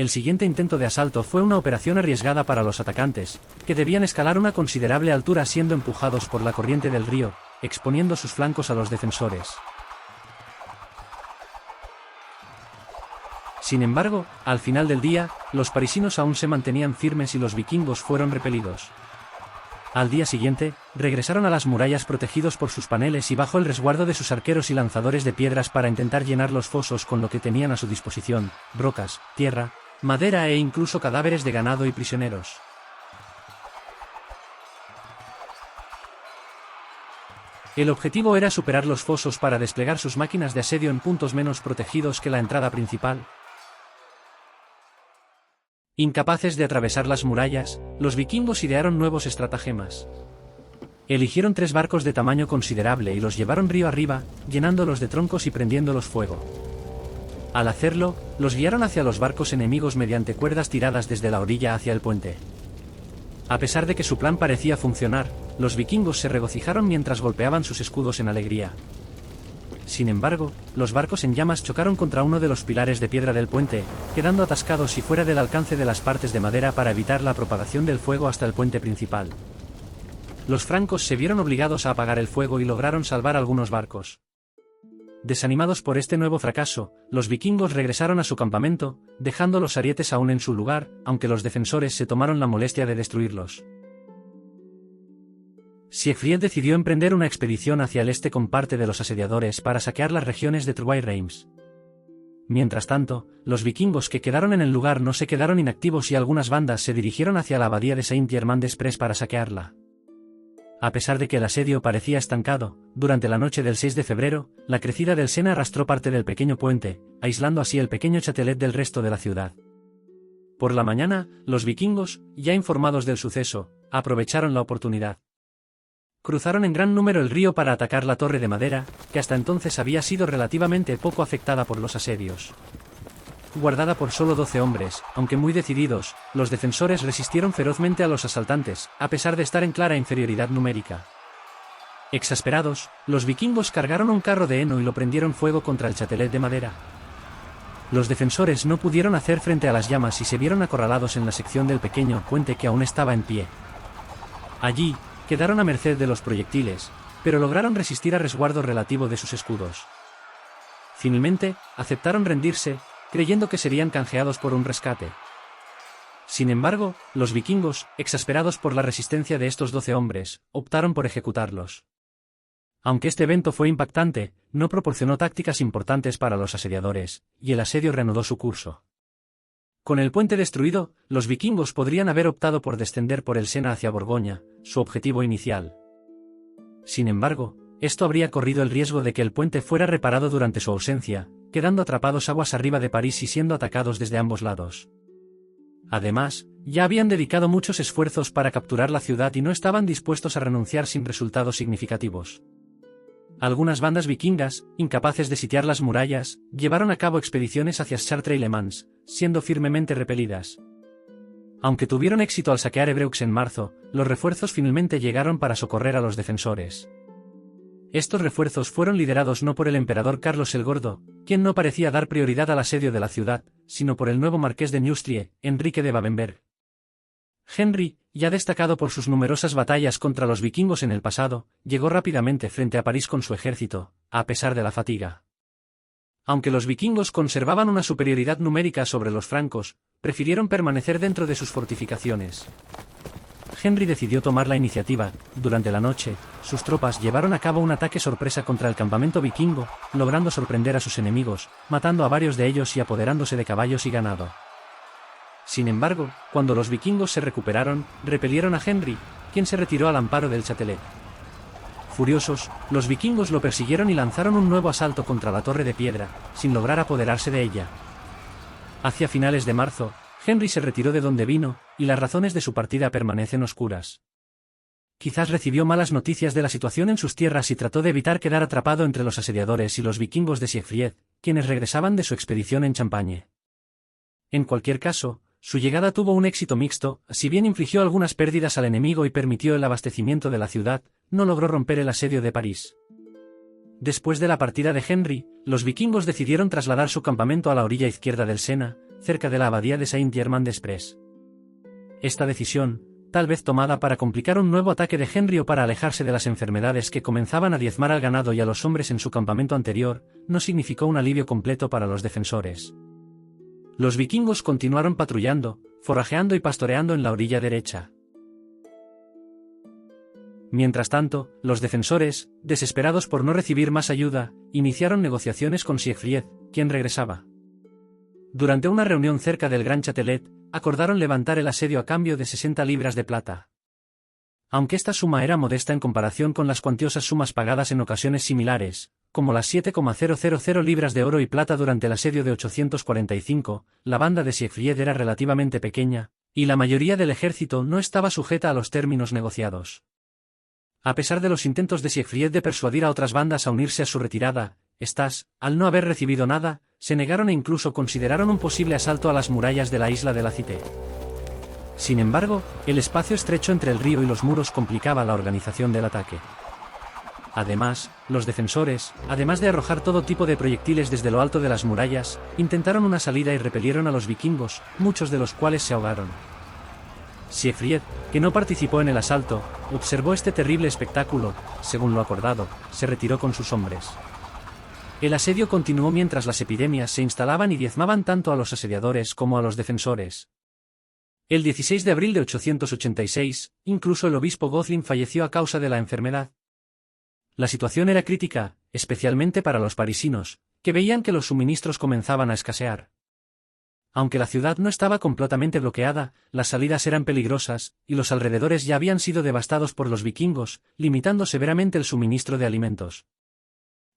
El siguiente intento de asalto fue una operación arriesgada para los atacantes, que debían escalar una considerable altura siendo empujados por la corriente del río, exponiendo sus flancos a los defensores. Sin embargo, al final del día, los parisinos aún se mantenían firmes y los vikingos fueron repelidos. Al día siguiente, regresaron a las murallas protegidos por sus paneles y bajo el resguardo de sus arqueros y lanzadores de piedras para intentar llenar los fosos con lo que tenían a su disposición: rocas, tierra, madera e incluso cadáveres de ganado y prisioneros. El objetivo era superar los fosos para desplegar sus máquinas de asedio en puntos menos protegidos que la entrada principal. Incapaces de atravesar las murallas, los vikingos idearon nuevos estratagemas. Eligieron 3 barcos de tamaño considerable y los llevaron río arriba, llenándolos de troncos y prendiéndolos fuego. Al hacerlo, los guiaron hacia los barcos enemigos mediante cuerdas tiradas desde la orilla hacia el puente. A pesar de que su plan parecía funcionar, los vikingos se regocijaron mientras golpeaban sus escudos en alegría. Sin embargo, los barcos en llamas chocaron contra uno de los pilares de piedra del puente, quedando atascados y fuera del alcance de las partes de madera para evitar la propagación del fuego hasta el puente principal. Los francos se vieron obligados a apagar el fuego y lograron salvar algunos barcos. Desanimados por este nuevo fracaso, los vikingos regresaron a su campamento, dejando los arietes aún en su lugar, aunque los defensores se tomaron la molestia de destruirlos. Siegfried decidió emprender una expedición hacia el este con parte de los asediadores para saquear las regiones de Trondheim. Mientras tanto, los vikingos que quedaron en el lugar no se quedaron inactivos y algunas bandas se dirigieron hacia la abadía de Saint-Germain-des-Prés para saquearla. A pesar de que el asedio parecía estancado, durante la noche del 6 de febrero, la crecida del Sena arrastró parte del pequeño puente, aislando así el pequeño châtelet del resto de la ciudad. Por la mañana, los vikingos, ya informados del suceso, aprovecharon la oportunidad. Cruzaron en gran número el río para atacar la torre de madera, que hasta entonces había sido relativamente poco afectada por los asedios. Guardada por solo 12 hombres, aunque muy decididos, los defensores resistieron ferozmente a los asaltantes, a pesar de estar en clara inferioridad numérica. Exasperados, los vikingos cargaron un carro de heno y lo prendieron fuego contra el châtelet de madera. Los defensores no pudieron hacer frente a las llamas y se vieron acorralados en la sección del pequeño puente que aún estaba en pie. Allí, quedaron a merced de los proyectiles, pero lograron resistir a resguardo relativo de sus escudos. Finalmente, aceptaron rendirse, creyendo que serían canjeados por un rescate. Sin embargo, los vikingos, exasperados por la resistencia de estos 12 hombres, optaron por ejecutarlos. Aunque este evento fue impactante, no proporcionó tácticas importantes para los asediadores, y el asedio reanudó su curso. Con el puente destruido, los vikingos podrían haber optado por descender por el Sena hacia Borgoña, su objetivo inicial. Sin embargo, esto habría corrido el riesgo de que el puente fuera reparado durante su ausencia, quedando atrapados aguas arriba de París y siendo atacados desde ambos lados. Además, ya habían dedicado muchos esfuerzos para capturar la ciudad y no estaban dispuestos a renunciar sin resultados significativos. Algunas bandas vikingas, incapaces de sitiar las murallas, llevaron a cabo expediciones hacia Chartres y Le Mans, siendo firmemente repelidas. Aunque tuvieron éxito al saquear Évreux en marzo, los refuerzos finalmente llegaron para socorrer a los defensores. Estos refuerzos fueron liderados no por el emperador Carlos el Gordo, quien no parecía dar prioridad al asedio de la ciudad, sino por el nuevo marqués de Neustrie, Enrique de Babenberg. Henry, ya destacado por sus numerosas batallas contra los vikingos en el pasado, llegó rápidamente frente a París con su ejército, a pesar de la fatiga. Aunque los vikingos conservaban una superioridad numérica sobre los francos, prefirieron permanecer dentro de sus fortificaciones. Henry decidió tomar la iniciativa. Durante la noche, sus tropas llevaron a cabo un ataque sorpresa contra el campamento vikingo, logrando sorprender a sus enemigos, matando a varios de ellos y apoderándose de caballos y ganado. Sin embargo, cuando los vikingos se recuperaron, repelieron a Henry, quien se retiró al amparo del châtelet. Furiosos, los vikingos lo persiguieron y lanzaron un nuevo asalto contra la torre de piedra, sin lograr apoderarse de ella. Hacia finales de marzo, Henry se retiró de donde vino, y las razones de su partida permanecen oscuras. Quizás recibió malas noticias de la situación en sus tierras y trató de evitar quedar atrapado entre los asediadores y los vikingos de Siegfried, quienes regresaban de su expedición en Champagne. En cualquier caso, su llegada tuvo un éxito mixto. Si bien infligió algunas pérdidas al enemigo y permitió el abastecimiento de la ciudad, no logró romper el asedio de París. Después de la partida de Henry, los vikingos decidieron trasladar su campamento a la orilla izquierda del Sena, cerca de la abadía de Saint-Germain-des-Prés. Esta decisión, tal vez tomada para complicar un nuevo ataque de Henry o para alejarse de las enfermedades que comenzaban a diezmar al ganado y a los hombres en su campamento anterior, no significó un alivio completo para los defensores. Los vikingos continuaron patrullando, forrajeando y pastoreando en la orilla derecha. Mientras tanto, los defensores, desesperados por no recibir más ayuda, iniciaron negociaciones con Siegfried, quien regresaba. Durante una reunión cerca del Gran Châtelet, acordaron levantar el asedio a cambio de 60 libras de plata. Aunque esta suma era modesta en comparación con las cuantiosas sumas pagadas en ocasiones similares, como las 7,000 libras de oro y plata durante el asedio de 845, la banda de Siegfried era relativamente pequeña, y la mayoría del ejército no estaba sujeta a los términos negociados. A pesar de los intentos de Siegfried de persuadir a otras bandas a unirse a su retirada, estas, al no haber recibido nada, se negaron e incluso consideraron un posible asalto a las murallas de la isla de la Cité. Sin embargo, el espacio estrecho entre el río y los muros complicaba la organización del ataque. Además, los defensores, además de arrojar todo tipo de proyectiles desde lo alto de las murallas, intentaron una salida y repelieron a los vikingos, muchos de los cuales se ahogaron. Siegfried, que no participó en el asalto, observó este terrible espectáculo, según lo acordado, se retiró con sus hombres. El asedio continuó mientras las epidemias se instalaban y diezmaban tanto a los asediadores como a los defensores. El 16 de abril de 886, incluso el obispo Gozlin falleció a causa de la enfermedad. La situación era crítica, especialmente para los parisinos, que veían que los suministros comenzaban a escasear. Aunque la ciudad no estaba completamente bloqueada, las salidas eran peligrosas, y los alrededores ya habían sido devastados por los vikingos, limitando severamente el suministro de alimentos.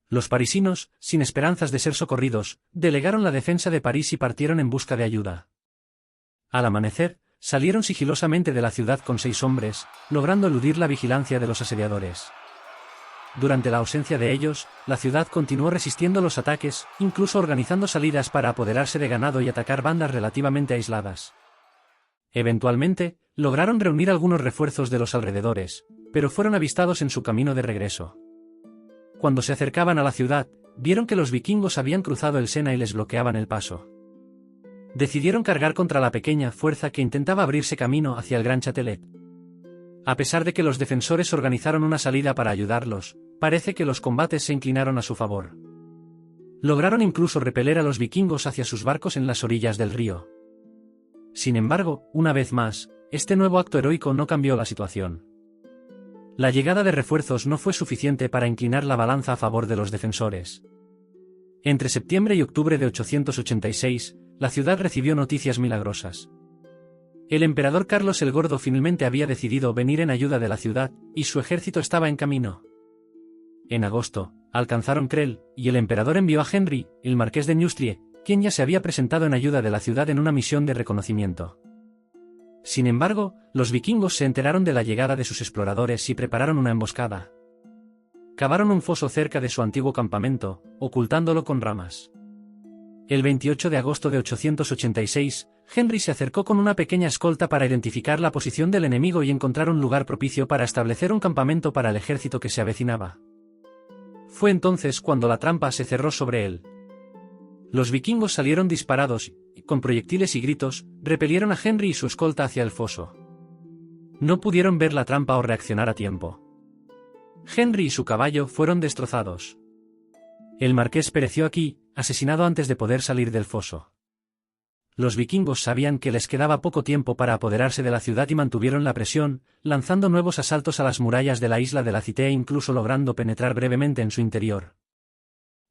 Los parisinos, sin esperanzas de ser socorridos, delegaron la defensa de París y partieron en busca de ayuda. Al amanecer, salieron sigilosamente de la ciudad con 6 hombres, logrando eludir la vigilancia de los asediadores. Durante la ausencia de ellos, la ciudad continuó resistiendo los ataques, incluso organizando salidas para apoderarse de ganado y atacar bandas relativamente aisladas. Eventualmente, lograron reunir algunos refuerzos de los alrededores, pero fueron avistados en su camino de regreso. Cuando se acercaban a la ciudad, vieron que los vikingos habían cruzado el Sena y les bloqueaban el paso. Decidieron cargar contra la pequeña fuerza que intentaba abrirse camino hacia el Gran Châtelet. A pesar de que los defensores organizaron una salida para ayudarlos, parece que los combates se inclinaron a su favor. Lograron incluso repeler a los vikingos hacia sus barcos en las orillas del río. Sin embargo, una vez más, este nuevo acto heroico no cambió la situación. La llegada de refuerzos no fue suficiente para inclinar la balanza a favor de los defensores. Entre septiembre y octubre de 886, la ciudad recibió noticias milagrosas. El emperador Carlos el Gordo finalmente había decidido venir en ayuda de la ciudad, y su ejército estaba en camino. En agosto, alcanzaron Krell, y el emperador envió a Henry, el marqués de Neustrie, quien ya se había presentado en ayuda de la ciudad en una misión de reconocimiento. Sin embargo, los vikingos se enteraron de la llegada de sus exploradores y prepararon una emboscada. Cavaron un foso cerca de su antiguo campamento, ocultándolo con ramas. El 28 de agosto de 886, Henry se acercó con una pequeña escolta para identificar la posición del enemigo y encontrar un lugar propicio para establecer un campamento para el ejército que se avecinaba. Fue entonces cuando la trampa se cerró sobre él. Los vikingos salieron disparados y, con proyectiles y gritos, repelieron a Henry y su escolta hacia el foso. No pudieron ver la trampa o reaccionar a tiempo. Henry y su caballo fueron destrozados. El marqués pereció aquí, asesinado antes de poder salir del foso. Los vikingos sabían que les quedaba poco tiempo para apoderarse de la ciudad y mantuvieron la presión, lanzando nuevos asaltos a las murallas de la isla de la Cité e incluso logrando penetrar brevemente en su interior.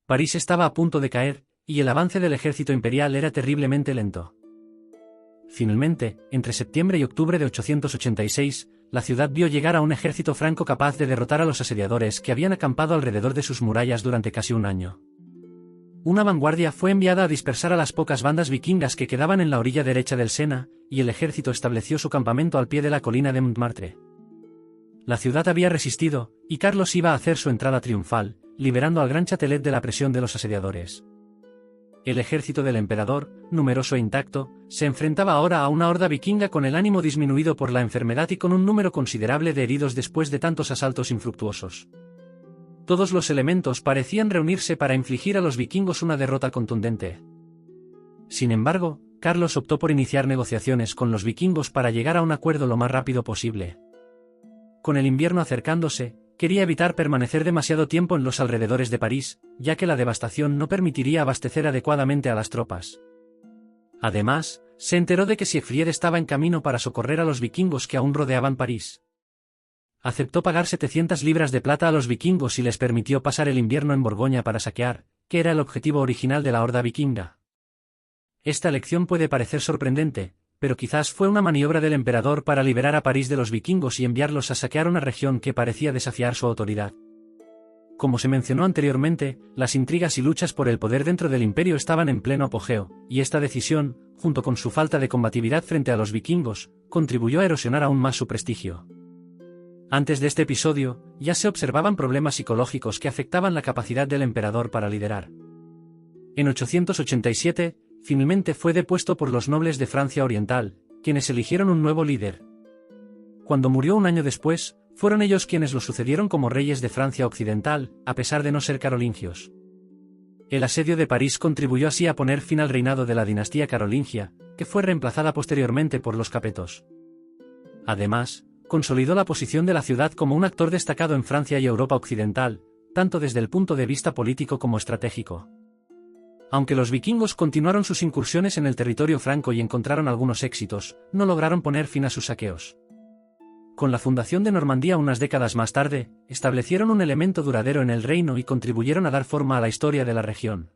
París estaba a punto de caer, y el avance del ejército imperial era terriblemente lento. Finalmente, entre septiembre y octubre de 886, la ciudad vio llegar a un ejército franco capaz de derrotar a los asediadores que habían acampado alrededor de sus murallas durante casi un año. Una vanguardia fue enviada a dispersar a las pocas bandas vikingas que quedaban en la orilla derecha del Sena, y el ejército estableció su campamento al pie de la colina de Montmartre. La ciudad había resistido, y Carlos iba a hacer su entrada triunfal, liberando al Gran Châtelet de la presión de los asediadores. El ejército del emperador, numeroso e intacto, se enfrentaba ahora a una horda vikinga con el ánimo disminuido por la enfermedad y con un número considerable de heridos después de tantos asaltos infructuosos. Todos los elementos parecían reunirse para infligir a los vikingos una derrota contundente. Sin embargo, Carlos optó por iniciar negociaciones con los vikingos para llegar a un acuerdo lo más rápido posible. Con el invierno acercándose, quería evitar permanecer demasiado tiempo en los alrededores de París, ya que la devastación no permitiría abastecer adecuadamente a las tropas. Además, se enteró de que Siegfried estaba en camino para socorrer a los vikingos que aún rodeaban París. Aceptó pagar 700 libras de plata a los vikingos y les permitió pasar el invierno en Borgoña para saquear, que era el objetivo original de la horda vikinga. Esta elección puede parecer sorprendente, pero quizás fue una maniobra del emperador para liberar a París de los vikingos y enviarlos a saquear una región que parecía desafiar su autoridad. Como se mencionó anteriormente, las intrigas y luchas por el poder dentro del imperio estaban en pleno apogeo, y esta decisión, junto con su falta de combatividad frente a los vikingos, contribuyó a erosionar aún más su prestigio. Antes de este episodio, ya se observaban problemas psicológicos que afectaban la capacidad del emperador para liderar. En 887, finalmente fue depuesto por los nobles de Francia Oriental, quienes eligieron un nuevo líder. Cuando murió un año después, fueron ellos quienes lo sucedieron como reyes de Francia Occidental, a pesar de no ser carolingios. El asedio de París contribuyó así a poner fin al reinado de la dinastía carolingia, que fue reemplazada posteriormente por los capetos. Además, consolidó la posición de la ciudad como un actor destacado en Francia y Europa Occidental, tanto desde el punto de vista político como estratégico. Aunque los vikingos continuaron sus incursiones en el territorio franco y encontraron algunos éxitos, no lograron poner fin a sus saqueos. Con la fundación de Normandía unas décadas más tarde, establecieron un elemento duradero en el reino y contribuyeron a dar forma a la historia de la región.